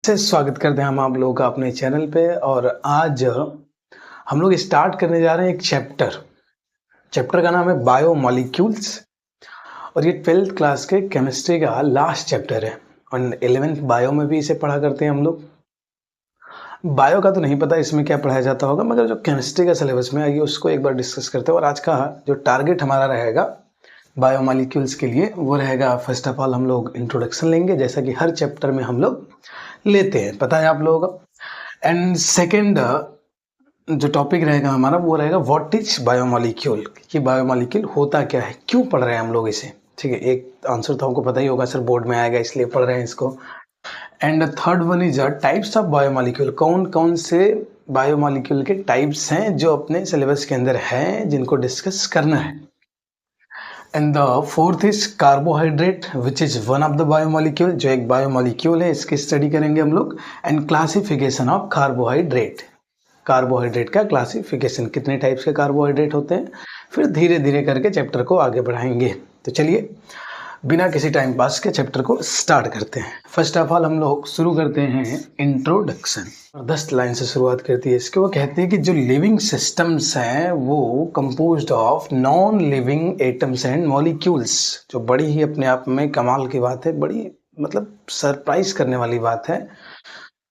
से स्वागत करते हैं हम आप लोगों का अपने चैनल पे। और आज हम लोग स्टार्ट करने जा रहे हैं एक चैप्टर का नाम है बायोमॉलिक्यूल्स। और ये 12th क्लास के केमिस्ट्री का लास्ट चैप्टर है और 11th बायो में भी इसे पढ़ा करते हैं हम लोग। बायो का तो नहीं पता इसमें क्या पढ़ाया जाता होगा, मगर जो केमिस्ट्री का सिलेबस में आइए उसको एक बार डिस्कस करते हैं। और आज का जो टारगेट हमारा रहेगा बायोमॉलिक्यूल्स के लिए वो रहेगा, फर्स्ट ऑफ ऑल हम लोग इंट्रोडक्शन लेंगे, जैसा कि हर चैप्टर में हम लोग लेते हैं, पता है आप लोगों को। एंड सेकेंड जो टॉपिक रहेगा हमारा वो रहेगा व्हाट इज बायोमॉलिक्यूल, कि बायोमॉलिक्यूल होता क्या है, क्यों पढ़ रहे हैं हम लोग इसे। ठीक है, एक आंसर तो हमको पता ही होगा, सर बोर्ड में आएगा इसलिए पढ़ रहे हैं इसको। And third one is types of biomolecule, कौन कौन से बायोमॉलिक्यूल के टाइप्स हैं जो अपने सिलेबस के अंदर हैं जिनको डिस्कस करना है। And the fourth is carbohydrate which is one of the biomolecule, जो एक बायोमॉलिक्यूल है, इसकी स्टडी करेंगे हम लोग। And classification of carbohydrate, carbohydrate का क्लासिफिकेशन, कितने टाइप्स के कार्बोहाइड्रेट होते हैं। फिर धीरे धीरे करके चैप्टर को आगे बढ़ाएंगे। तो चलिए बिना किसी टाइम पास के चैप्टर को स्टार्ट करते हैं। फर्स्ट ऑफ ऑल हम लोग शुरू करते हैं इंट्रोडक्शन। 10 लाइन से शुरुआत करती है इसके। वो कहते हैं कि जो लिविंग सिस्टम्स हैं वो composed of non living atoms and molecules, जो बड़ी ही अपने आप में कमाल की बात है, बड़ी मतलब सरप्राइज करने वाली बात है,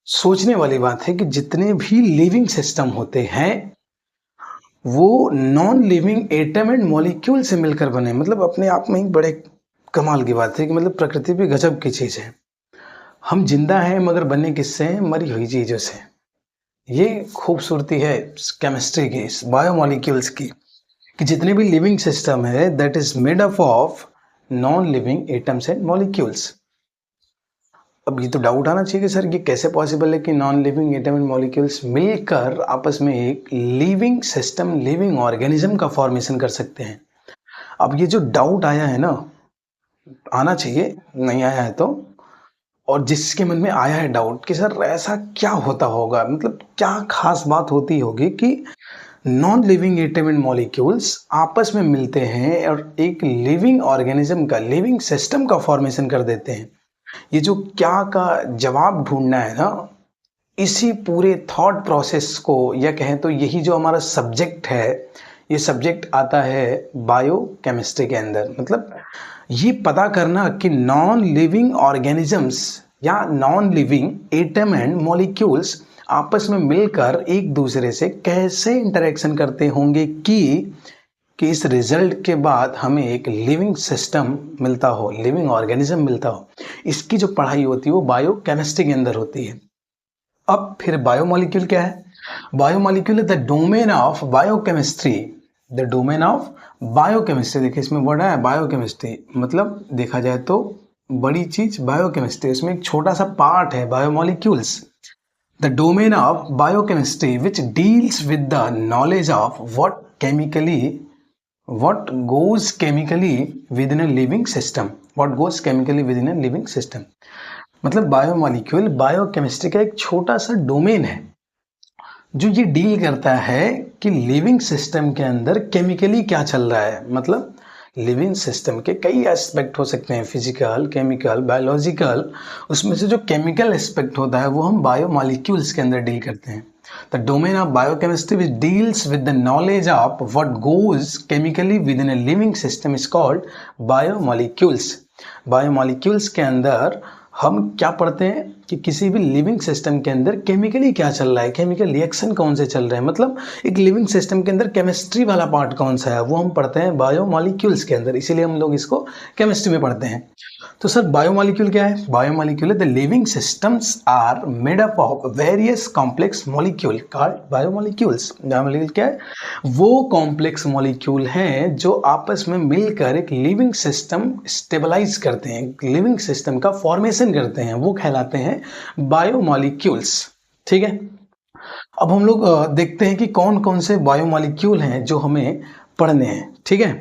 सोचने वाली बात है कि जितने भी लिविंग सिस्टम होते हैं वो non living atom and molecule से मिलकर बने। मतलब अपने आप में ही बड़े कमाल की बात है कि मतलब प्रकृति भी गजब की चीज़ है। हम जिंदा हैं मगर बने किससे हैं? मरी हुई चीज़ों से। ये खूबसूरती है केमिस्ट्री की, इस बायोमॉलिक्यूल्स की, कि जितने भी लिविंग सिस्टम है that is made up of non living atoms and molecules. अब ये तो डाउट आना चाहिए कि सर ये कैसे पॉसिबल है कि non living atom and molecules मिलकर आपस में एक लिविंग सिस्टम, लिविंग ऑर्गेनिज्म का फॉर्मेशन कर सकते हैं। अब ये जो डाउट आया है ना, आना चाहिए, नहीं आया है तो, और जिसके मन में आया है डाउट कि सर ऐसा क्या होता होगा, मतलब क्या खास बात होती होगी कि non living atom and molecules आपस में मिलते हैं और एक लिविंग ऑर्गेनिज्म का, लिविंग सिस्टम का फॉर्मेशन कर देते हैं। ये जो क्या का जवाब ढूंढना है ना, इसी पूरे थॉट प्रोसेस को, या कहें तो यही जो हमारा सब्जेक्ट है, ये सब्जेक्ट आता है बायोकेमिस्ट्री के अंदर। मतलब ये पता करना कि नॉन लिविंग ऑर्गेनिजम्स या non living atom and molecules आपस में मिलकर एक दूसरे से कैसे इंटरेक्शन करते होंगे कि इस रिजल्ट के बाद हमें एक लिविंग सिस्टम मिलता हो, लिविंग ऑर्गेनिज्म मिलता हो। इसकी जो पढ़ाई होती है वो बायोकेमिस्ट्री के अंदर होती है। अब फिर बायोमॉलिक्यूल क्या है? Biomolecule is the domain of biochemistry, the domain of biochemistry. देखिए इसमें वर्ड है बायोकेमिस्ट्री, मतलब देखा जाए तो बड़ी चीज बायोकेमिस्ट्री, उसमें एक छोटा सा पार्ट है biomolecules. The domain of biochemistry which deals with the knowledge of what goes chemically within a living system, what goes chemically within a living system। मतलब बायोमॉलिक्यूल बायोकेमिस्ट्री का एक छोटा सा डोमेन है जो ये डील करता है कि लिविंग सिस्टम के अंदर केमिकली क्या चल रहा है। मतलब लिविंग सिस्टम के कई एस्पेक्ट हो सकते हैं, फिजिकल, केमिकल, बायोलॉजिकल। उसमें से जो केमिकल एस्पेक्ट होता है वो हम बायोमॉलिक्यूल्स के अंदर डील करते हैं। The domain of biochemistry which deals with the knowledge of what goes chemically within a living system is called biomolecules। Biomolecules के अंदर हम क्या पढ़ते हैं कि किसी भी लिविंग सिस्टम के अंदर केमिकली क्या चल रहा है, केमिकल रिएक्शन कौन से चल रहे हैं। मतलब एक लिविंग सिस्टम के अंदर केमिस्ट्री वाला पार्ट कौन सा है वो हम पढ़ते हैं बायोमॉलिक्यूल्स के अंदर, इसीलिए हम लोग इसको केमिस्ट्री में पढ़ते हैं। तो सर बायोमॉलिक्यूल क्या है? बायोमॉलिक्यूल है the living systems are made up of various complex molecule called biomolecules. Biomolecule क्या है? वो कॉम्प्लेक्स मॉलिक्यूल हैं जो आपस में मिलकर एक लिविंग सिस्टम स्टेबलाइज करते हैं, लिविंग सिस्टम का फॉर्मेशन करते हैं, वो कहलाते हैं बायोमॉलिक्यूल्स। ठीक है, अब हम लोग देखते हैं कि कौन कौन से बायोमॉलिक्यूल हैं जो हमें पढ़ने हैं। ठीक है,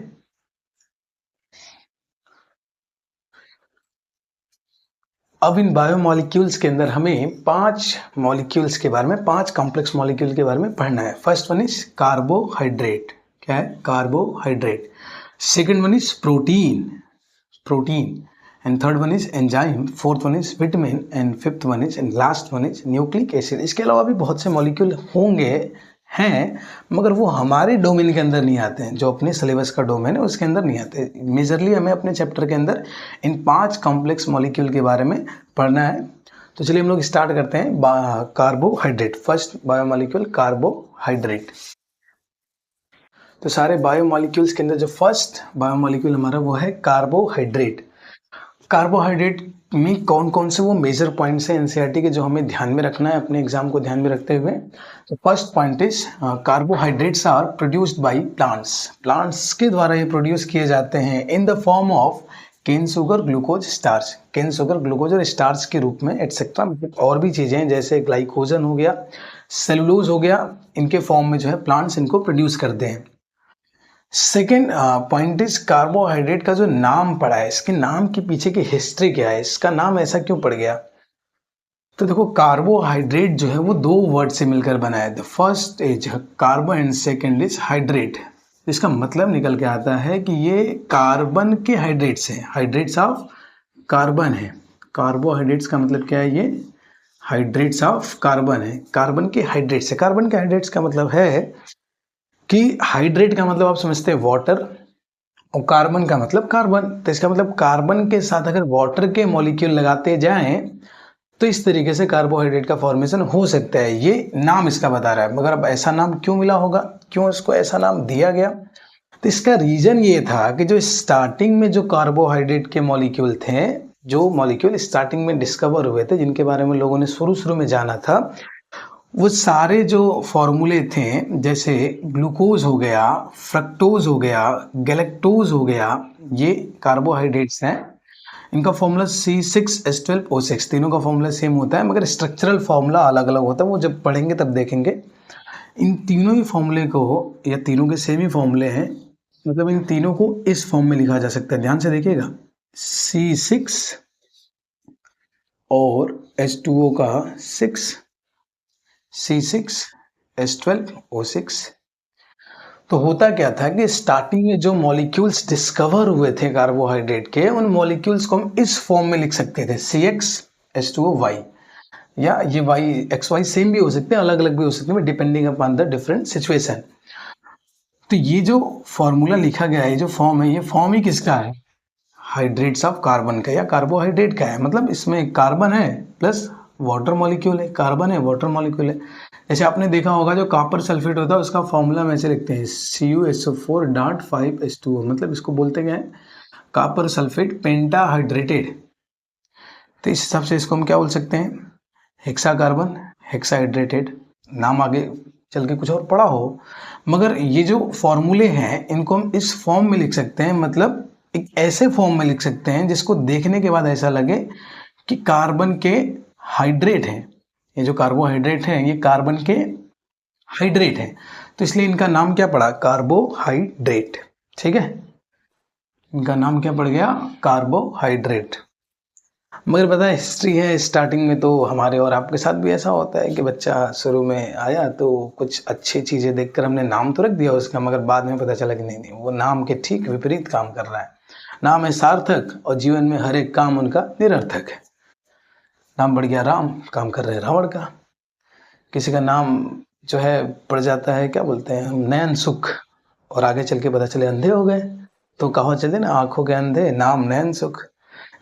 अब इन बायोमॉलिक्यूल्स के अंदर हमें 5 मॉलिक्यूल्स के बारे में, 5 कॉम्प्लेक्स मॉलिक्यूल के बारे में पढ़ना है। First one is carbohydrate. क्या है? Carbohydrate. Second one is protein, protein. And third one is enzyme, fourth one is vitamin and fifth one is and last one is nucleic acid. इसके अलावा भी बहुत से मॉलिक्यूल होंगे हैं, मगर वो हमारे डोमेन के अंदर नहीं आते हैं, जो अपने सिलेबस का डोमेन है उसके अंदर नहीं आते। मेजरली हमें अपने चैप्टर के अंदर इन 5 कॉम्प्लेक्स मॉलिक्यूल के बारे में पढ़ना है। तो चलिए हम लोग स्टार्ट करते हैं। Carbohydrate, first biomolecule carbohydrate. तो सारे बायोमॉलिक्यूल्स के अंदर जो फर्स्ट बायोमॉलिक्यूल हमारा वो है कार्बोहाइड्रेट। कार्बोहाइड्रेट में कौन कौन से वो मेजर पॉइंट्स हैं एनसीईआरटी के जो हमें ध्यान में रखना है अपने एग्जाम को ध्यान में रखते हुए। तो first point is carbohydrates are produced by plants. Plants के द्वारा ये प्रोड्यूस किए जाते हैं in the form of cane sugar, glucose, starch. Cane sugar, glucose और स्टार्च के रूप में एटसेट्रा, और भी चीज़ें हैं जैसे ग्लाइकोजन हो गया, सेलुलोज हो गया, इनके फॉर्म में जो है प्लांट्स इनको प्रोड्यूस करते हैं। सेकेंड पॉइंट इज कार्बोहाइड्रेट का जो नाम पड़ा है, इसके नाम के पीछे की हिस्ट्री क्या है, इसका नाम ऐसा क्यों पड़ गया। तो देखो कार्बोहाइड्रेट जो है वो 2 वर्ड से मिलकर बना है। The first is carbon and second is hydrate. इसका मतलब निकल के आता है कि ये कार्बन के हाइड्रेट्स हैं, हाइड्रेट्स ऑफ कार्बन है। कार्बोहाइड्रेट्स का मतलब क्या है, ये हाइड्रेट्स ऑफ कार्बन है, कार्बन के हाइड्रेट्स है। कार्बन के हाइड्रेट्स का मतलब है कि हाइड्रेट का मतलब आप समझते हैं वाटर, और कार्बन का मतलब कार्बन। तो इसका मतलब कार्बन के साथ अगर वाटर के मॉलिक्यूल लगाते जाएं तो इस तरीके से कार्बोहाइड्रेट का फॉर्मेशन हो सकता है। ये नाम इसका बता रहा है, मगर अब ऐसा नाम क्यों मिला होगा, क्यों इसको ऐसा नाम दिया गया। तो इसका रीजन ये था कि जो स्टार्टिंग में जो कार्बोहाइड्रेट के मॉलिक्यूल थे, जो मॉलिक्यूल स्टार्टिंग में डिस्कवर हुए थे, जिनके बारे में लोगों ने शुरू में जाना था, वो सारे जो फॉर्मूले थे जैसे ग्लूकोज हो गया, फ्रक्टोज हो गया, गैलेक्टोज हो गया, ये कार्बोहाइड्रेट्स हैं। इनका फॉर्मूला C6H12O6, तीनों का फॉर्मूला सेम होता है मगर स्ट्रक्चरल फॉर्मूला अलग अलग होता है, वो जब पढ़ेंगे तब देखेंगे। इन तीनों ही फॉर्मूले को, या तीनों के सेम ही फॉर्मूले हैं, मतलब इन तीनों को इस फॉर्म में लिखा जा सकता है। ध्यान से देखिएगा, C6 और H2O का 6, C6H12O6। तो होता क्या था कि स्टार्टिंग में जो मॉलिक्यूल्स डिस्कवर हुए थे कार्बोहाइड्रेट के, उन मॉलिक्यूल्स को हम इस फॉर्म में लिख सकते थे, CXH2OY, या ये YXY सेम भी हो सकते हैं, अलग अलग भी हो सकते हैं, depending upon the different situation. तो ये जो फॉर्मूला लिखा गया है, जो फॉर्म है, ये फॉर्म ही किसका है, हाइड्रेट्स ऑफ कार्बन का या कार्बोहाइड्रेट का है। मतलब इसमें कार्बन है प्लस वाटर मॉलिक्यूल है, कार्बन है वाटर मॉलिक्यूल है। जैसे आपने देखा होगा जो कॉपर सल्फेट होता है उसका फॉर्मूला में ऐसे लिखते हैं CuSO4.5H2O, मतलब इसको बोलते क्या है, कॉपर सल्फेट पेंटाहाइड्रेटेड। तो इस हिसाब से इसको हम क्या बोल सकते हैं, हेक्सा कार्बन हेक्साहाइड्रेटेड। नाम आगे चल के कुछ और पड़ा हो, मगर ये जो फॉर्मूले हैं इनको हम इस फॉर्म में लिख सकते हैं, मतलब एक ऐसे फॉर्म में लिख सकते हैं जिसको देखने के बाद ऐसा लगे कि कार्बन के हाइड्रेट हैं, ये जो कार्बोहाइड्रेट हैं ये कार्बन के हाइड्रेट हैं, तो इसलिए इनका नाम क्या पड़ा, कार्बोहाइड्रेट। ठीक है, इनका नाम क्या पड़ गया, कार्बोहाइड्रेट। मगर पता है हिस्ट्री है, स्टार्टिंग में तो हमारे और आपके साथ भी ऐसा होता है कि बच्चा शुरू में आया तो कुछ अच्छी चीज़ें देखकर हमने नाम तो रख दिया उसका, मगर बाद में पता चला कि नहीं, वो नाम के ठीक विपरीत काम कर रहा है। नाम है सार्थक और जीवन में हर एक काम उनका निरर्थक है। नाम बढ़ गया राम, काम कर रहे रावण का। किसी का नाम जो है पड़ जाता है, क्या बोलते हैं हम, नयन सुख, और आगे चल के पता चले अंधे हो गए। तो कहावत चलते ना, आंखों के अंधे नाम नयन सुख।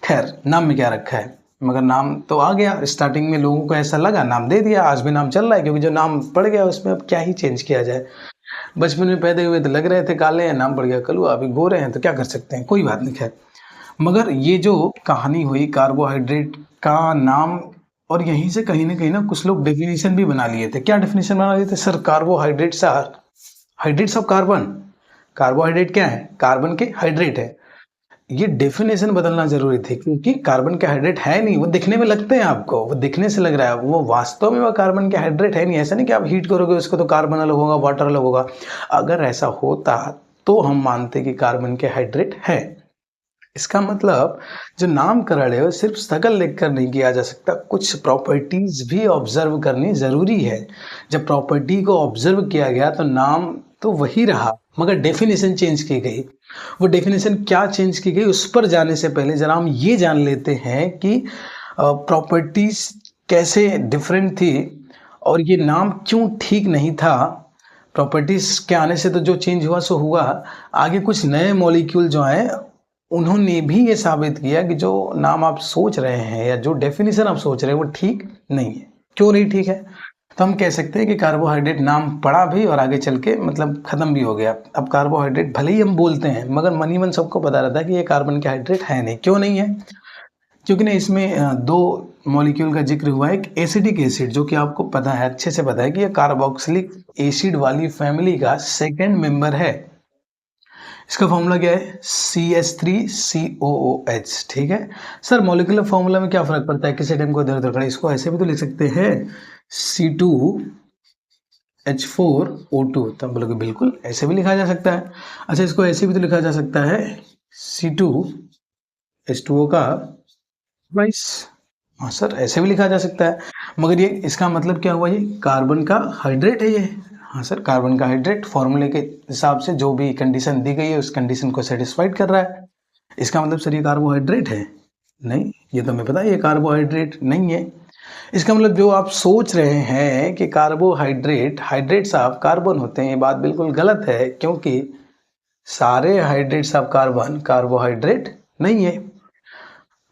खैर, नाम में क्या रखा है, मगर नाम तो आ गया। स्टार्टिंग में लोगों को ऐसा लगा, नाम दे दिया, आज भी नाम चल रहा है, क्योंकि जो नाम पड़ गया उसमें अब क्या ही चेंज किया जाए। बचपन में पैदा हुए तो लग रहे थे काले हैं, नाम पड़ गया कलुआ, अभी गोरे हैं तो क्या कर सकते हैं, कोई बात नहीं। खैर, मगर ये जो कहानी हुई कार्बोहाइड्रेट का नाम, और यहीं से कहीं ना कुछ लोग डेफिनेशन भी बना लिए थे। क्या डेफिनेशन बना लिए थे, sir carbohydrates are hydrates of carbon. Carbohydrate क्या है, कार्बन के हाइड्रेट है। ये डेफिनेशन बदलना जरूरी थी, क्योंकि कार्बन के हाइड्रेट है नहीं, वो दिखने में लगते हैं आपको, वो दिखने से लग रहा है, वो वास्तव में वो कार्बन के हाइड्रेट है नहीं। ऐसा नहीं कि आप हीट करोगे उसको तो कार्बन अलग होगा, वाटर अलग होगा। अगर ऐसा होता तो हम मानते कि कार्बन के हाइड्रेट है। इसका मतलब जो नामकरण है वो सिर्फ शकल देखकर नहीं किया जा सकता, कुछ प्रॉपर्टीज भी ऑब्जर्व करनी जरूरी है। जब प्रॉपर्टी को ऑब्जर्व किया गया तो नाम तो वही रहा, मगर डेफिनेशन चेंज की गई। वो डेफिनेशन क्या चेंज की गई उस पर जाने से पहले जरा हम ये जान लेते हैं कि प्रॉपर्टीज कैसे डिफरेंट थी और ये नाम क्यों ठीक नहीं था। प्रॉपर्टीज के आने से तो जो चेंज हुआ सो हुआ, आगे कुछ नए मॉलिक्यूल जो हैं उन्होंने भी ये साबित किया कि जो नाम आप सोच रहे हैं या जो डेफिनेशन आप सोच रहे हैं वो ठीक नहीं है। क्यों नहीं ठीक है? तो हम कह सकते हैं कि कार्बोहाइड्रेट नाम पड़ा भी और आगे चल के मतलब ख़त्म भी हो गया। अब कार्बोहाइड्रेट भले ही हम बोलते हैं मगर मन ही मन सबको पता रहता है कि ये कार्बन के हाइड्रेट है नहीं। क्यों नहीं है? क्योंकि ना इसमें दो मॉलिक्यूल का जिक्र हुआ है। एक एसिडिक एसिड जो कि आपको पता है, अच्छे से पता है कि ये कार्बोक्सिलिक एसिड वाली फैमिली का सेकेंड मेंबर है। इसका फॉर्मूला क्या है? CH3COOH। ठीक है सर, मॉलिक्यूलर फॉर्मूला में क्या फर्क पड़ता है? किसी टाइम को इधर उधर खड़ा, इसको ऐसे भी तो लिख सकते हैं C2H4O2। तब बोलोगे बिल्कुल ऐसे भी लिखा जा सकता है। अच्छा, इसको ऐसे भी तो लिखा जा सकता है C2H2O का ट्वाइस। हाँ सर, ऐसे भी लिखा जा सकता है। मगर ये इसका मतलब क्या हुआ? ये कार्बन का हाइड्रेट है ये। हाँ सर, कार्बन का हाइड्रेट फॉर्मूले के हिसाब से जो भी कंडीशन दी गई है उस कंडीशन को सेटिस्फाइड कर रहा है। इसका मतलब सर ये कार्बोहाइड्रेट है? नहीं, ये तो हमें पता है ये कार्बोहाइड्रेट नहीं है। इसका मतलब जो आप सोच रहे हैं कि कार्बोहाइड्रेट हाइड्रेट्स ऑफ कार्बन होते हैं, ये बात बिल्कुल गलत है, क्योंकि सारे हाइड्रेट्स ऑफ कार्बन कार्बोहाइड्रेट नहीं है।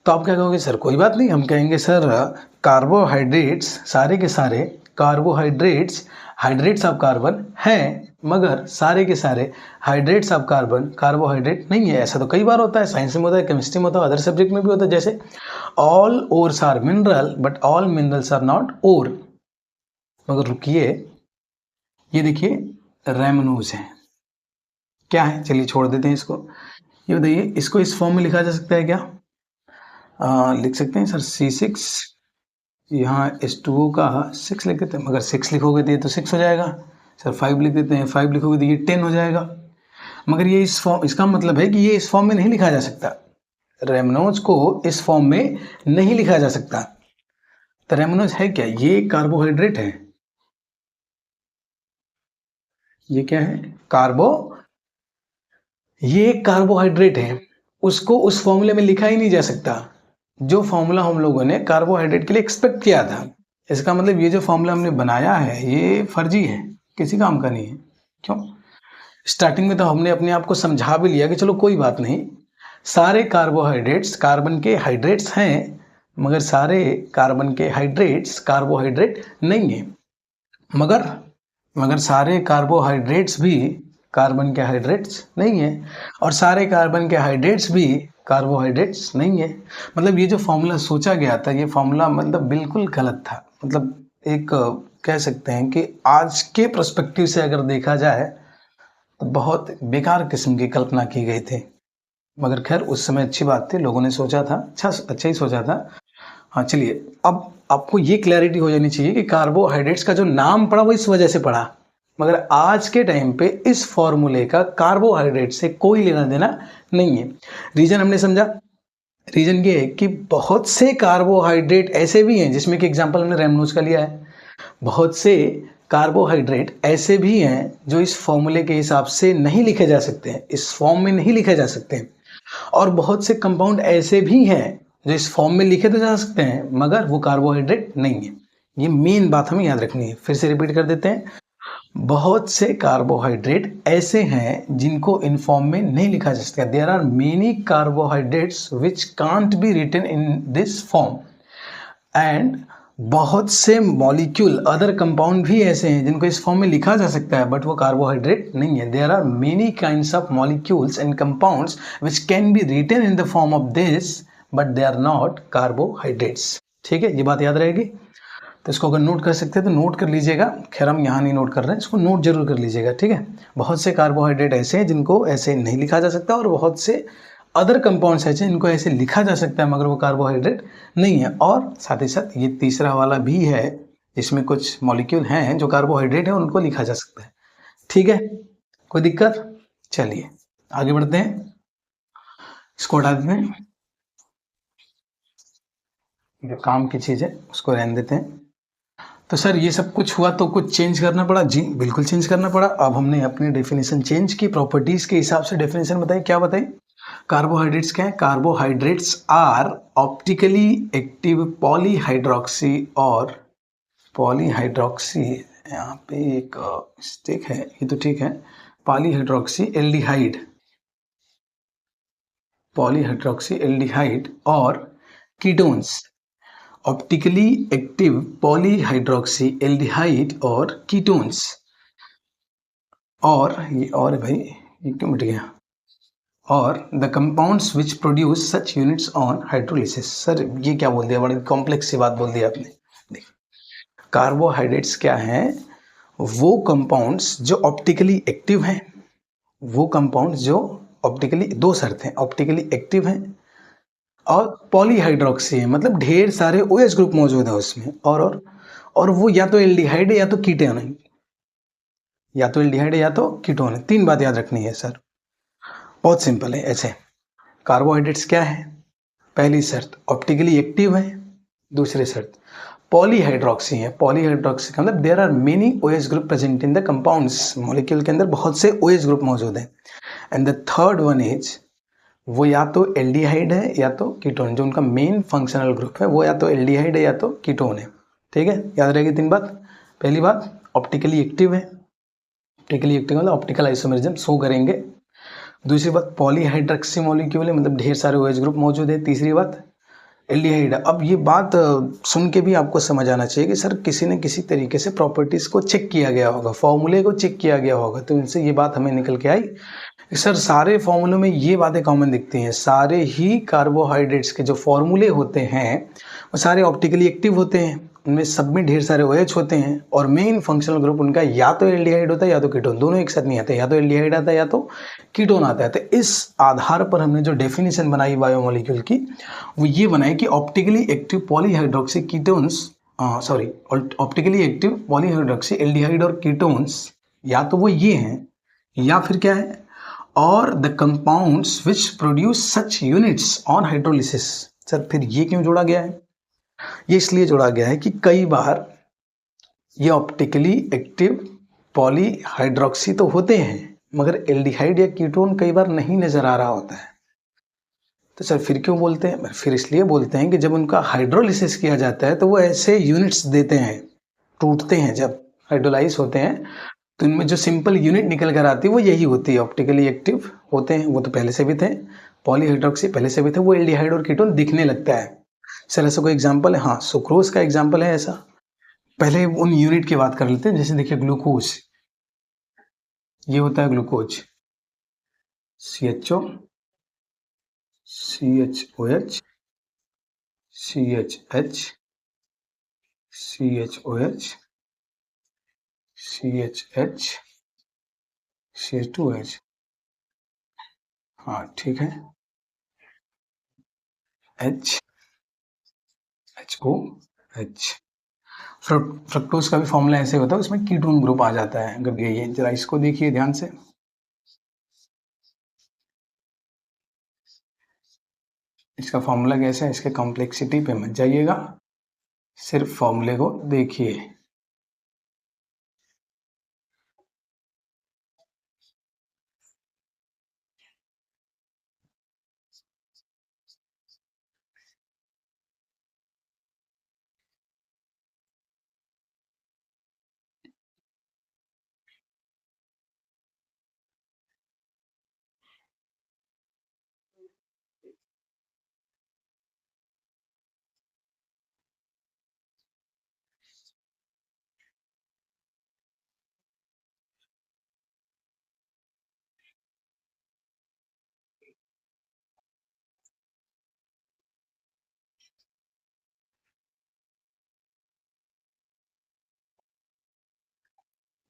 तो आप क्या कहोगे? सर कोई बात नहीं, हम कहेंगे सर कार्बोहाइड्रेट्स सारे के सारे कार्बोहाइड्रेट्स हाइड्रेट्स ऑफ कार्बन हैं, मगर सारे के सारे हाइड्रेट्स ऑफ कार्बन कार्बोहाइड्रेट नहीं है। ऐसा तो कई बार होता है, साइंस में होता है, केमिस्ट्री में होता है, अदर सब्जेक्ट में भी होता है। जैसे all ores are mineral but all minerals are not ore. मगर रुकिए, ये देखिए रेमनूज है। क्या है? चलिए छोड़ देते हैं इसको। ये बताइए, इसको इस फॉर्म में लिखा जा सकता है क्या? लिख सकते हैं सर C6, यहाँ H2O का 6 लिख देते हैं, मगर 6 लिखोगे तो ये तो 6 हो जाएगा। सर 5 लिख देते हैं, 5 लिखोगे तो ये 10 हो जाएगा। मगर ये इस फॉर्म, इसका मतलब है कि ये इस फॉर्म में नहीं लिखा जा सकता। रेमनोज को इस फॉर्म में नहीं लिखा जा सकता। तो रेमनोज है क्या? ये कार्बोहाइड्रेट है। ये क्या है? ये कार्बोहाइड्रेट है। उसको उस फॉर्मूले में लिखा ही नहीं जा सकता जो फॉर्मूला हम लोगों ने कार्बोहाइड्रेट के लिए एक्सपेक्ट किया था। इसका मतलब ये जो फॉर्मूला हमने बनाया है ये फर्जी है, किसी काम का नहीं है। क्यों? स्टार्टिंग में तो हमने अपने आप को समझा भी लिया कि चलो कोई बात नहीं, सारे कार्बोहाइड्रेट्स कार्बन के हाइड्रेट्स हैं, मगर सारे कार्बन के हाइड्रेट्स कार्बोहाइड्रेट नहीं है। मगर सारे कार्बोहाइड्रेट्स भी कार्बन के हाइड्रेट्स नहीं है, और सारे कार्बन के हाइड्रेट्स भी कार्बोहाइड्रेट्स नहीं है। मतलब ये जो फॉर्मूला सोचा गया था, ये फॉर्मूला मतलब बिल्कुल गलत था। मतलब एक कह सकते हैं कि आज के पर्सपेक्टिव से अगर देखा जाए तो बहुत बेकार किस्म की कल्पना की गई थी। मगर खैर उस समय अच्छी बात थी, लोगों ने सोचा था, अच्छा ही सोचा था। हाँ चलिए, अब आपको ये क्लैरिटी हो जानी चाहिए कि कार्बोहाइड्रेट्स का जो नाम पड़ा वो इस वजह से पड़ा, मगर आज के टाइम पे इस फॉर्मूले का कार्बोहाइड्रेट से कोई लेना देना नहीं है। रीजन हमने समझा। रीजन ये है कि बहुत से कार्बोहाइड्रेट ऐसे भी हैं, जिसमें कि एग्जांपल हमने रेमनोज का लिया है। बहुत से कार्बोहाइड्रेट ऐसे भी हैं जो इस फॉर्मूले के हिसाब से नहीं लिखे जा सकते हैं, इस फॉर्म में नहीं लिखे जा सकते हैं। और बहुत से कंपाउंड ऐसे भी हैं जो इस फॉर्म में लिखे तो जा सकते हैं, मगर वो कार्बोहाइड्रेट नहीं है। ये मेन बात हमें याद रखनी है। फिर से रिपीट कर देते हैं, बहुत से कार्बोहाइड्रेट ऐसे हैं जिनको इन फॉर्म में नहीं लिखा जा सकता। There are many carbohydrates which can't be written in this form, and बहुत से मॉलिक्यूल अदर कंपाउंड भी ऐसे हैं जिनको इस फॉर्म में लिखा जा सकता है, बट वो कार्बोहाइड्रेट नहीं है। There are many kinds of molecules and compounds which can be written in the form of this, but they are not carbohydrates. ठीक है, ये बात याद रहेगी। तो इसको अगर नोट कर सकते हैं तो नोट कर लीजिएगा। खैर हम यहाँ नहीं नोट कर रहे हैं, इसको नोट जरूर कर लीजिएगा। ठीक है, बहुत से कार्बोहाइड्रेट ऐसे हैं जिनको ऐसे नहीं लिखा जा सकता, और बहुत से अदर कंपाउंड्स ऐसे हैं जिनको ऐसे लिखा जा सकता है, मगर वो कार्बोहाइड्रेट नहीं है। और साथ ही साथ ये तीसरा वाला भी है, जिसमें कुछ मॉलिक्यूल हैं जो कार्बोहाइड्रेट है, उनको लिखा जा सकता है। ठीक है, कोई दिक्कत? चलिए आगे बढ़ते हैं, इसको हटा देते हैं, जो काम की चीज़ है उसको रहने देते हैं। तो सर ये सब कुछ हुआ तो कुछ चेंज करना पड़ा? जी बिल्कुल चेंज करना पड़ा। अब हमने अपनी डेफिनेशन चेंज की, प्रॉपर्टीज के हिसाब से डेफिनेशन बताई। क्या बताई? कार्बोहाइड्रेट्स क्या है? Carbohydrates are optically active polyhydroxy और पॉलीहाइड्रोक्सी, यहाँ पे एक मिस्टेक है, ये तो ठीक है, पॉलीहाइड्रोक्सी एल्डिहाइड, पॉलीहाइड्रोक्सी एल्डिहाइड और ketones, optically active polyhydroxy aldehyde और कीटोन्स। और ये और भाई ये क्यों मिट गया? और the compounds which produce such units on hydrolysis. Sir ये क्या बोल दिया? बड़ी कॉम्प्लेक्स सी बात बोल दी आपने। कार्बोहाइड्रेट्स क्या हैं? वो कंपाउंड्स जो ऑप्टिकली एक्टिव हैं, वो कंपाउंड्स जो ऑप्टिकली, दो शर्त हैं, ऑप्टिकली एक्टिव हैं और पॉलीहाइड्रोक्सी है, मतलब ढेर सारे OH ग्रुप मौजूद है उसमें, और वो या तो एल्डिहाइड है या तो कीटोन है, या तो एल्डिहाइड है या तो कीटोन है। तीन बात याद रखनी है सर, बहुत सिंपल है। ऐसे कार्बोहाइड्रेट्स क्या है? पहली शर्त ऑप्टिकली एक्टिव है, दूसरी शर्त पॉलीहाइड्रोक्सी है। पॉलीहाइड्रोक्सी का मतलब there are many OH group present in the compounds, molecule के अंदर बहुत से OH ग्रुप मौजूद हैं। And the third one is, वो या तो एल्डिहाइड है या तो कीटोन, जो उनका मेन फंक्शनल ग्रुप है वो या तो एल्डिहाइड है या तो कीटोन है। ठीक है, याद रहेगी तीन बात। पहली बात ऑप्टिकली एक्टिव है, ऑप्टिकली एक्टिव मतलब ऑप्टिकल आइसोमेरिज्म शो करेंगे। दूसरी बात पॉलीहाइड्रोक्सी मॉलिक्यूल है, मतलब ढेर सारे OH ग्रुप मौजूद है। तीसरी बात एल्डिहाइड। अब ये बात सुन के भी आपको समझ आना चाहिए कि सर किसी न किसी तरीके से प्रॉपर्टीज को चेक किया गया होगा, फॉर्मूले को चेक किया गया होगा, तो इनसे ये बात हमें निकल के आई। सर सारे फॉर्मूलों में ये बातें कॉमन दिखती हैं, सारे ही कार्बोहाइड्रेट्स के जो फॉर्मूले होते हैं वो सारे ऑप्टिकली एक्टिव होते हैं, उनमें सब में ढेर सारे OH होते हैं और मेन फंक्शनल ग्रुप उनका या तो एल्डिहाइड होता है या तो कीटोन, दोनों एक साथ नहीं आते, या तो एल्डिहाइड आता है या तो कीटोन आता है। तो इस आधार पर हमने जो डेफिनेशन बनाई बायोमोलिक्यूल की वो ये बनाई कि optically active polyhydroxy ketones, sorry optically active polyhydroxy aldehyde और कीटोन्स या तो वो ये हैं या फिर क्या है, और the compounds which produce such units on hydrolysis. Sir फिर ये क्यों जोड़ा गया है? ये इसलिए जोड़ा गया है कि कई बार ये ऑप्टिकली एक्टिव पॉलीहाइड्रोक्सी तो होते हैं मगर एल्डिहाइड या कीटोन कई बार नहीं नजर आ रहा होता है। तो सर फिर क्यों बोलते हैं? फिर इसलिए बोलते हैं कि जब उनका हाइड्रोलिसिस किया जाता है तो वो ऐसे यूनिट्स देते हैं, टूटते हैं, जब हाइड्रोलाइज होते हैं तो इनमें जो सिंपल यूनिट निकल कर आती है वो यही होती है, ऑप्टिकली एक्टिव होते हैं, वो तो पहले से भी थे, पॉलीहाइड्रोक्सी पहले से भी थे, वो एल्डिहाइड और कीटोन दिखने लगता है। सर ऐसा कोई एग्जांपल है? हाँ, सुक्रोज का एग्जांपल है ऐसा। पहले उन यूनिट की बात कर लेते हैं, जैसे देखिए ग्लूकोज, ये होता है glucose, CHO CHOH CHH CHOH CHH CH2H, हाँ ठीक है, HOH। फ्रक्टोज का भी फॉर्मूला ऐसे होता है, उसमें कीटोन ग्रुप आ जाता है। अगर ये जरा इसको देखिए ध्यान से, इसका फॉर्मूला कैसे है, इसके कॉम्प्लेक्सिटी पे मत जाइएगा, सिर्फ फॉर्मूले को देखिए।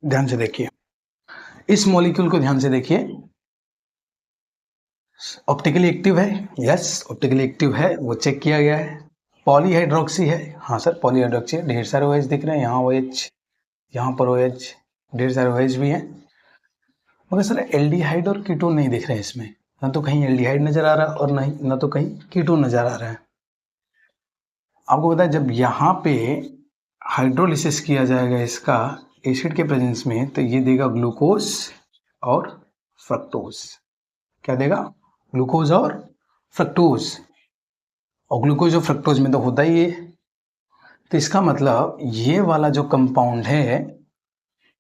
ध्यान से देखिए, इस मॉलिक्यूल को ध्यान से देखिए, ऑप्टिकली एक्टिव है, यस ऑप्टिकली एक्टिव है, वो चेक किया गया है। पॉलीहाइड्रोक्सी है, हाँ सर पॉलीहाइड्रोक्सी है, ढेर सारे OH दिख रहे हैं, यहाँ OH, यहाँ पर OH, ढेर सारे OH भी हैं, मगर सर एल्डिहाइड और कीटोन नहीं दिख रहे हैं इसमें, ना तो कहीं एल्डिहाइड नजर आ रहा है और नहीं ना तो कहीं कीटोन नजर आ रहा है। आपको पता है जब यहाँ पे हाइड्रोलिसिस किया जाएगा इसका एसिड के प्रेजेंस में, तो ये देगा ग्लूकोज और फ्रक्टोज। क्या देगा? ग्लूकोज और फ्रक्टोज। और ग्लूकोज और फ्रक्टोज में तो होता ही है, तो इसका मतलब ये वाला जो कंपाउंड है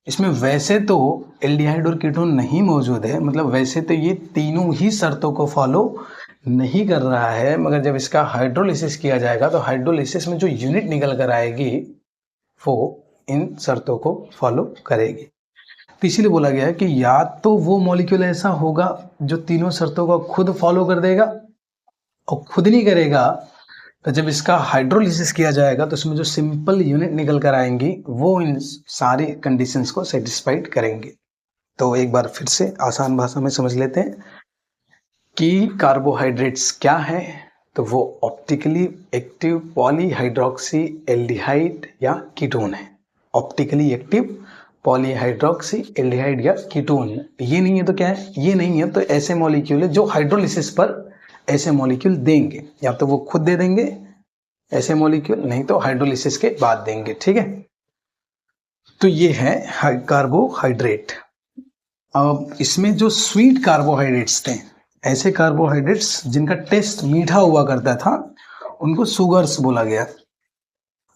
इसमें वैसे तो एल्डिहाइड और कीटोन नहीं मौजूद है, मतलब वैसे तो ये तीनों ही शर्तों को फॉलो नहीं कर रहा है, मगर जब इसका हाइड्रोलिसिस किया जाएगा तो हाइड्रोलिसिस में जो यूनिट निकल कर आएगी वो इन शर्तों को फॉलो करेगी। तो इसीलिए बोला गया है कि या तो वो मॉलिक्यूल ऐसा होगा जो तीनों शर्तों को खुद फॉलो कर देगा, और खुद नहीं करेगा तो जब इसका हाइड्रोलिसिस किया जाएगा तो उसमें जो सिंपल यूनिट निकल कर आएंगी वो इन सारी कंडीशंस को सेटिस्फाइड करेंगे। तो एक बार फिर से आसान भाषा में समझ लेते हैं कि कार्बोहाइड्रेट्स क्या है। तो वो ऑप्टिकली एक्टिव पॉलीहाइड्रोक्सी एल्डिहाइड या कीटोन है। ऑप्टिकली एक्टिव पॉलीहाइड्रोक्सी एल्डिहाइड या कीटोन। ये नहीं है तो क्या है? ये नहीं है तो ऐसे मॉलिक्यूल है जो हाइड्रोलिसिस पर ऐसे मॉलिक्यूल देंगे, या तो वो खुद दे देंगे ऐसे मॉलिक्यूल, नहीं तो हाइड्रोलिसिस के बाद देंगे। ठीक है, तो ये है कार्बोहाइड्रेट। अब इसमें जो स्वीट कार्बोहाइड्रेट्स थे, ऐसे कार्बोहाइड्रेट्स जिनका टेस्ट मीठा हुआ करता था, उनको सुगर्स बोला गया,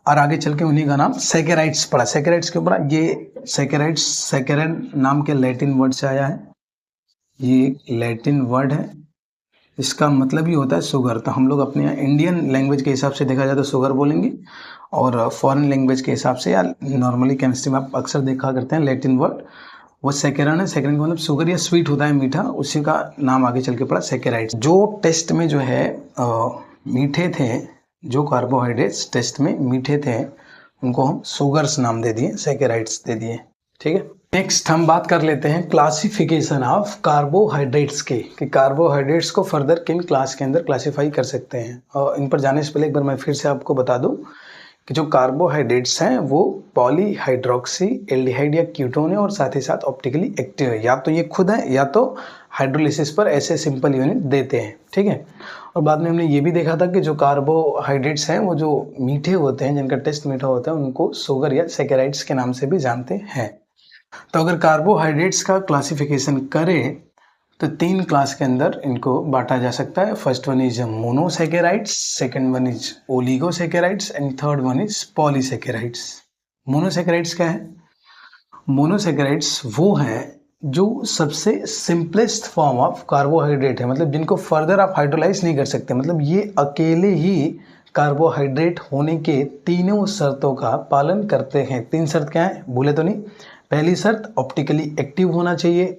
और आगे चल के उन्हीं का नाम सैकेराइड्स पड़ा। सैकेराइड्स क्यों पड़ा? ये सैकेराइड्स सैकेरन नाम के लैटिन वर्ड से आया है। ये लैटिन वर्ड है, इसका मतलब ही होता है शुगर। तो हम लोग अपने यहाँ इंडियन लैंग्वेज के हिसाब से देखा जाए तो शुगर बोलेंगे, और फॉरेन लैंग्वेज के हिसाब से या नॉर्मली केमिस्ट्री में आप अक्सर देखा करते हैं लैटिन वर्ड, वो सैकेरन है। सैकेरन का मतलब शुगर या स्वीट होता है, मीठा, उसी का नाम आगे चल के पड़ा सैकेराइड्स। जो टेस्ट में जो है मीठे थे, जो कार्बोहाइड्रेट्स टेस्ट में मीठे थे, उनको हम शुगर्स नाम दे दिए, सैकेराइड्स दे दिए। ठीक है, नेक्स्ट हम बात कर लेते हैं क्लासिफिकेशन ऑफ कार्बोहाइड्रेट्स के, कि कार्बोहाइड्रेट्स को फर्दर किन क्लास के अंदर क्लासिफाई कर सकते हैं। और इन पर जाने से पहले एक बार मैं फिर से आपको बता दूं कि जो कार्बोहाइड्रेट्स हैं वो पॉलीहाइड्रोक्सी एल्डिहाइड या कीटोन है, और साथ ही साथ ऑप्टिकली एक्टिव है। या तो ये खुद है या तो हाइड्रोलिसिस पर ऐसे सिंपल यूनिट देते हैं। ठीक है, और बाद में हमने ये भी देखा था कि जो कार्बोहाइड्रेट्स हैं वो जो मीठे होते हैं, जिनका टेस्ट मीठा होता है, उनको शुगर या सैकेराइड्स के नाम से भी जानते हैं। तो अगर कार्बोहाइड्रेट्स का क्लासिफिकेशन करें तो 3 क्लास के अंदर इनको बांटा जा सकता है। First one is monosaccharides, second one is oligosaccharides and third one is polysaccharides. Monosaccharides क्या है? मोनोसैकेराइड्स वो हैं जो सबसे सिंपलेस्ट फॉर्म ऑफ कार्बोहाइड्रेट है, मतलब जिनको फर्दर आप हाइड्रोलाइज नहीं कर सकते, मतलब ये अकेले ही कार्बोहाइड्रेट होने के तीनों शर्तों का पालन करते हैं। 3 शर्त क्या है, भूले तो नहीं? पहली शर्त ऑप्टिकली एक्टिव होना चाहिए,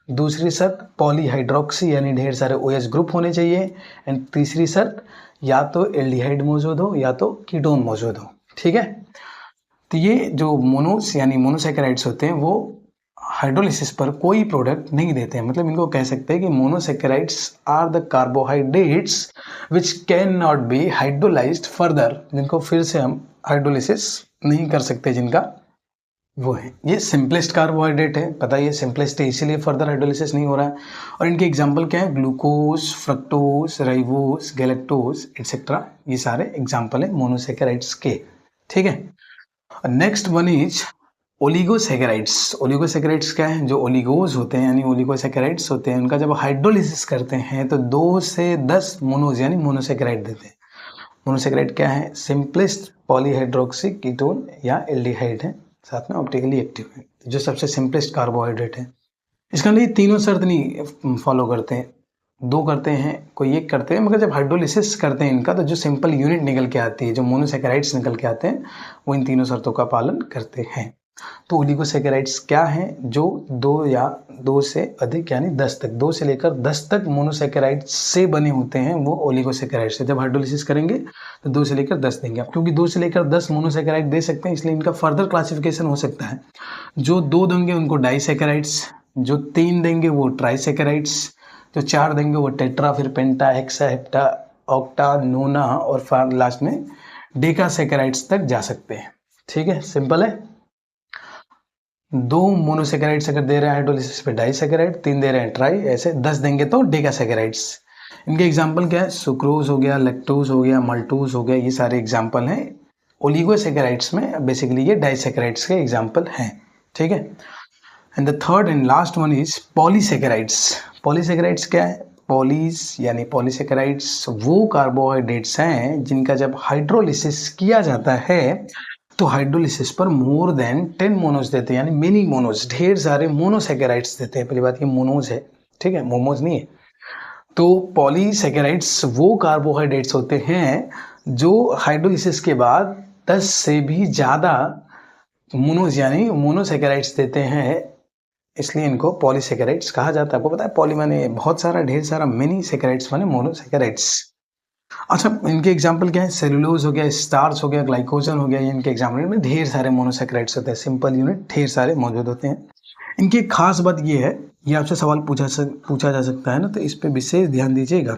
दूसरी शर्त पॉलीहाइड्रोक्सी यानी ढेर सारे OH ग्रुप होने चाहिए, एंड तीसरी शर्त या तो एल्डिहाइड मौजूद हो या तो कीटोन मौजूद हो। ठीक है, तो ये जो मोनोस यानी मोनोसैकेराइड्स होते हैं वो हाइड्रोलिसिस पर कोई प्रोडक्ट नहीं देते हैं, मतलब इनको कह सकते हैं कि monosaccharides are the carbohydrates which can not be hydrolysed further, जिनको फिर से हम हाइड्रोलिसिस नहीं कर सकते, जिनका वो है। ये सिंपलेस्ट कार्बोहाइड्रेट है, पता है, ये सिंपलेस्ट है, इसीलिए फर्दर हाइड्रोलिसिस नहीं हो रहा है। और इनके एग्जांपल क्या है? Glucose, fructose, ribose, galactose etcetera, ये सारे एग्जांपल है मोनोसैकेराइड्स के। ठीक है, next one is oligosaccharides. Oligosaccharides क्या है? जो ओलिगोज होते हैं यानी ओलिगोसैकेराइड्स होते हैं, उनका जब हाइड्रोलिसिस करते हैं तो 2 से 10 मोनोज यानी मोनोसैकेराइड देते हैं। मोनोसैकेराइड क्या है? सिंपलेस्ट पॉलीहाइड्रोक्सी कीटोन या एल्डिहाइड है, साथ में ऑप्टिकली एक्टिव है, जो सबसे सिंपलेस्ट कार्बोहाइड्रेट है। इसका लिए तीनों शर्त नहीं फॉलो करते हैं, 2 करते हैं, कोई एक करते हैं, मगर जब हाइड्रोलिसिस करते हैं इनका तो जो सिंपल यूनिट निकल के आती है, जो मोनोसैकेराइड्स निकल के आते हैं, वो इन तीनों शर्तों का पालन करते हैं। तो ओलिगोसैकेराइड्स क्या हैं? जो 2 या 2 से अधिक यानी 10 तक, 2 से लेकर 10 तक मोनोसैकेराइड्स से बने होते हैं, वो ओलिगोसैकेराइड्स है। जब हाइड्रोलिसिस करेंगे तो 2 से लेकर 10 देंगे आप, क्योंकि 2 से लेकर 10 मोनोसैकेराइड दे सकते हैं, इसलिए इनका फर्दर क्लासिफिकेशन हो सकता है। जो 2 देंगे उनको डाइसैकेराइड्स, जो 3 देंगे वो ट्राइसैकेराइड्स, जो 4 देंगे वो टेट्रा, फिर पेंटा, हेक्सा, हेप्टा, ऑक्टा, नोना, और फिर लास्ट में डेकासैकेराइड्स तक जा सकते हैं। ठीक है, सिंपल है। 2 मोनोसैकेराइड्स अगर दे रहे हैं हाइड्रोलिसिस पे डाइसैकेराइड, 3 दे रहे हैं ट्राई, ऐसे 10 देंगे तो डेकासैकेराइड्स। इनके एग्जाम्पल क्या है? सुक्रोज हो गया, लैक्टोज हो गया, मल्टोज हो गया, ये सारे एग्जाम्पल हैं ओलिगोसैकेराइड्स में बेसिकली ये डाइसैकेराइड्स के एग्जाम्पल हैं, ठीक है। And the third and last one is polysaccharides. Polysaccharides क्या है? पॉलीस यानी पॉलीसैकेराइड्स वो कार्बोहाइड्रेट्स हैं जिनका जब हाइड्रोलिसिस किया जाता है तो हाइड्रोलिसिस पर मोर देन 10 मोनोज देते हैं, यानी मेनी मोनोज, ढेर सारे मोनोसैकेराइड्स देते हैं। पहली बात ये मोनोज है, ठीक है, मोमोज नहीं है। तो पॉलीसैकेराइड्स वो कार्बोहाइड्रेट्स होते हैं जो हाइड्रोलिसिस के बाद 10 से भी ज़्यादा मोनोज यानी मोनोसैकेराइड्स देते हैं, इसलिए इनको पॉलीसैकेराइड्स कहा जाता है। आपको पता है पॉली माने बहुत सारा, ढेर सारा, मेनी सैकेराइड्स माने मोनोसैकेराइड्स। अच्छा, इनके एग्जाम्पल क्या है? सेलुलोज हो गया, स्टार्च हो गया, ग्लाइकोजन हो गया, इनके एग्जाम्पल में ढेर सारे मोनोसैकेराइड्स होते हैं। सिंपल यूनिट ढेर सारे मौजूद होते हैं। इनकी एक खास बात ये है, ये आपसे सवाल पूछा जा सकता है ना, तो इस पे विशेष ध्यान दीजिएगा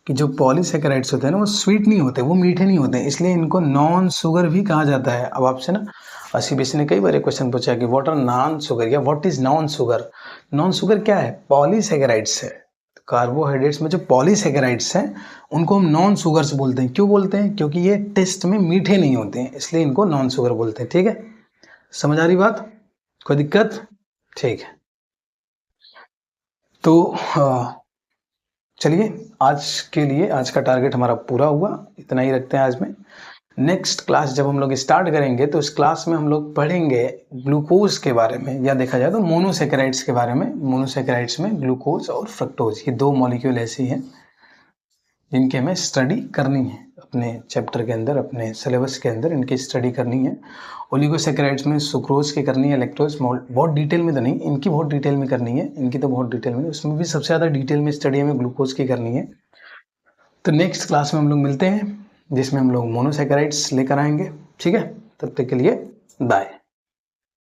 कि जो पॉलीसैकेराइड्स होते हैं ना वो स्वीट नहीं होते, वो मीठे नहीं होते, इसलिए इनको नॉन शुगर भी कहा जाता है। अब आपसे ना सीबीएसई ने कई बार क्वेश्चन पूछा कि व्हाट आर नॉन शुगर या what is non sugar. Non sugar क्या है? पॉलीसैकेराइड्स है। कार्बोहाइड्रेट्स में जो पॉलीसैकेराइड्स हैं उनको हम नॉन शुगर्स बोलते हैं। क्यों बोलते हैं? क्योंकि ये टेस्ट में मीठे नहीं होते हैं, इसलिए इनको नॉन शुगर बोलते हैं, ठीक है। समझ आ रही बात? कोई दिक्कत? ठीक है। तो चलिए आज के लिए आज का टारगेट हमारा पूरा हुआ, इतना ही रखते हैं आज में। नेक्स्ट क्लास जब हम लोग स्टार्ट करेंगे तो इस क्लास में हम लोग पढ़ेंगे ग्लूकोज के बारे में, या देखा जाए तो मोनोसैकेराइड्स के बारे में। मोनोसैकेराइड्स में ग्लूकोज और फ्रक्टोज, ये दो मॉलिक्यूल ऐसी हैं जिनकी हमें स्टडी करनी है अपने चैप्टर के अंदर, अपने सिलेबस के अंदर इनकी स्टडी करनी है। ओलिगोसैकेराइड्स में सुक्रोज की करनी है, लैक्टोज, बहुत डिटेल में तो नहीं, इनकी बहुत डिटेल में करनी है, इनकी तो बहुत डिटेल में, उसमें भी सबसे ज़्यादा डिटेल में स्टडी हमें ग्लूकोज की करनी है। तो नेक्स्ट क्लास में हम लोग मिलते हैं जिसमें हम लोग मोनोसैकेराइड्स लेकर आएंगे, ठीक है। तब तक के लिए बाय।